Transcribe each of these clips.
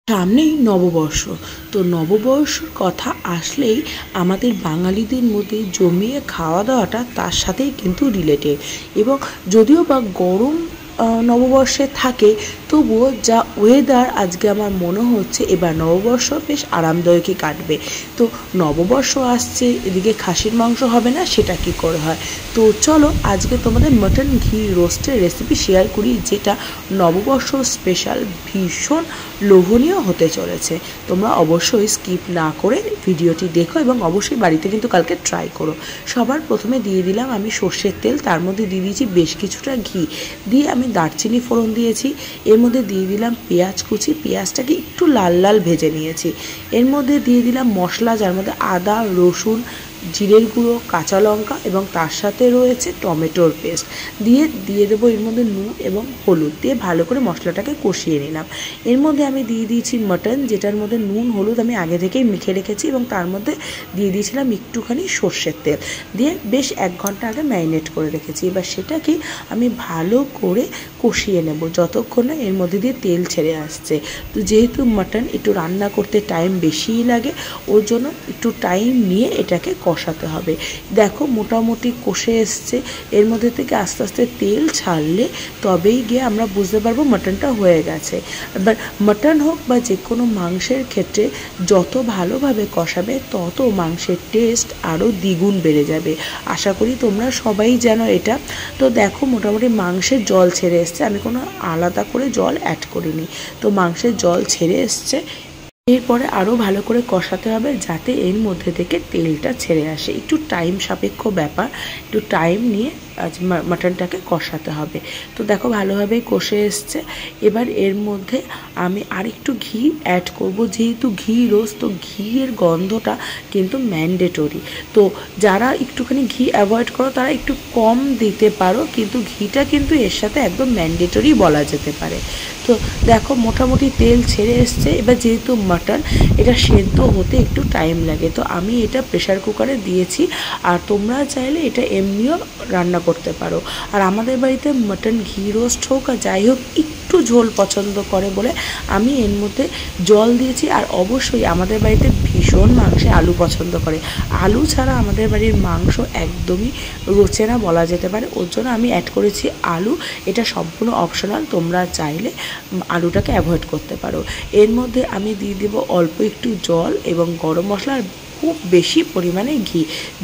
সামনেই নববর্ষ। তো নববর্ষর কথা আসলেই আমাদের বাঙালিদের মধ্যে জমিয়ে খাওয়া দাওয়াটা তার সাথেই কিন্তু রিলেটেড। এবং যদিও বা গরম নববর্ষে থাকে, তবুও যা ওয়েদার আজকে আমার মনে হচ্ছে এবার নববর্ষ বেশ আরামদায়কই কাটবে। তো নববর্ষ আসছে, এদিকে খাসির মাংস হবে না, সেটা কি করে হয়। তো চলো আজকে তোমাদের মাটন ঘি রোস্টের রেসিপি শেয়ার করি, যেটা নববর্ষ স্পেশাল ভীষণ লোভনীয় হতে চলেছে। তোমরা অবশ্যই স্কিপ না করে ভিডিওটি দেখো এবং অবশ্যই বাড়িতে কিন্তু কালকে ট্রাই করো। সবার প্রথমে দিয়ে দিলাম আমি সর্ষের তেল, তার মধ্যে দিয়ে দিয়েছি বেশ কিছুটা ঘি, দিয়ে আমি দারচিনি ফোড়ন দিয়েছি। এর মধ্যে দিয়ে দিলাম পেঁয়াজ কুচি, পেঁয়াজটাকে একটু লাল লাল ভেজে নিয়েছি। এর মধ্যে দিয়ে দিলাম মশলা, যার মধ্যে আদা, রসুন, জিরের গুঁড়ো, কাঁচা লঙ্কা এবং তার সাথে রয়েছে টমেটোর পেস্ট। দিয়ে দেবো এর মধ্যে নুন এবং হলুদ, দিয়ে ভালো করে মশলাটাকে কষিয়ে নিলাম। এর মধ্যে আমি দিয়ে দিয়েছি মাটন, যেটার মধ্যে নুন হলুদ আমি আগে থেকেই মেখে রেখেছি, এবং তার মধ্যে দিয়ে দিয়েছিলাম একটুখানি সর্ষের তেল, দিয়ে বেশ 1 ঘন্টা আগে ম্যারিনেট করে রেখেছি। এবার সেটাকে আমি ভালো করে কষিয়ে নেব যতক্ষণ না এর মধ্যে দিয়ে তেল ছেড়ে আসছে। তো যেহেতু মাটন একটু রান্না করতে টাইম বেশিই লাগে, ওর জন্য একটু টাইম নিয়ে এটাকে কষাতে হবে। দেখো মোটামুটি কষে এসছে, এর মধ্যে থেকে আস্তে আস্তে তেল ছাড়লে তবেই গিয়ে আমরা বুঝতে পারবো মাটনটা হয়ে গেছে। এবার মাটন হোক বা যে কোনো মাংসের ক্ষেত্রে যত ভালোভাবে কষাবে তত মাংসের টেস্ট আরও দ্বিগুণ বেড়ে যাবে। আশা করি তোমরা সবাই জানো এটা। তো দেখো মোটামুটি মাংসের জল ছেড়ে এসছে, আমি কোনো আলাদা করে জল অ্যাড করিনি। তো মাংসের জল ছেড়ে এসছে, এরপরে আরও ভালো করে কষাতে হবে যাতে এর মধ্যে থেকে তেলটা ছেড়ে আসে। একটু টাইম সাপেক্ষ ব্যাপার, একটু টাইম নিয়ে মাটনটাকে কষাতে হবে। তো দেখো ভালোভাবেই কষে এসছে। এবার এর মধ্যে আমি আরেকটু ঘি অ্যাড করব, যেহেতু ঘি রোস্ট, তো ঘিয়ের গন্ধটা কিন্তু ম্যান্ডেটরি। তো যারা একটুখানি ঘি অ্যাভয়েড করো তারা একটু কম দিতে পারো, কিন্তু ঘিটা কিন্তু এর সাথে একদম ম্যান্ডেটরি বলা যেতে পারে। তো দেখো মোটামুটি তেল ছেড়ে এসছে। এবার যেহেতু মাটন, এটা সেদ্ধ হতে একটু টাইম লাগে, তো আমি এটা প্রেশার কুকারে দিয়েছি, আর তোমরা চাইলে এটা এমনিও রান্না করতে পারো। আর আমাদের বাড়িতে মাটন ঘি রোস্ট হোক আর যাই হোক একটু ঝোল পছন্দ করে বলে আমি এর মধ্যে জল দিয়েছি। আর অবশ্যই আমাদের বাড়িতে ভীষণ মাংসে আলু পছন্দ করে, আলু ছাড়া আমাদের বাড়ির মাংস একদমই রোচে না বলা যেতে পারে, ওর জন্য আমি অ্যাড করেছি আলু। এটা সম্পূর্ণ অপশনাল, তোমরা চাইলে আলুটাকে অ্যাভয়েড করতে পারো। এর মধ্যে আমি দিয়ে দেবো অল্প একটু জল এবং গরম মশলা, আর খুব বেশি পরিমাণে ঘি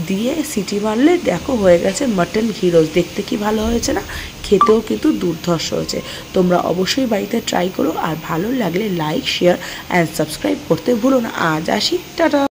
দিয়ে সিটি মারলে দেখো হয়ে গেছে মাটন ঘি রোস্ট। দেখতে কি ভালো হয়েছে না, খেতেও কিন্তু দুর্ধর্ষ হয়েছে। তোমরা অবশ্যই বাড়িতে ট্রাই করো, আর ভালো লাগলে লাইক, শেয়ার অ্যান্ড সাবস্ক্রাইব করতে ভুলো না। আজ আসি, টাটা।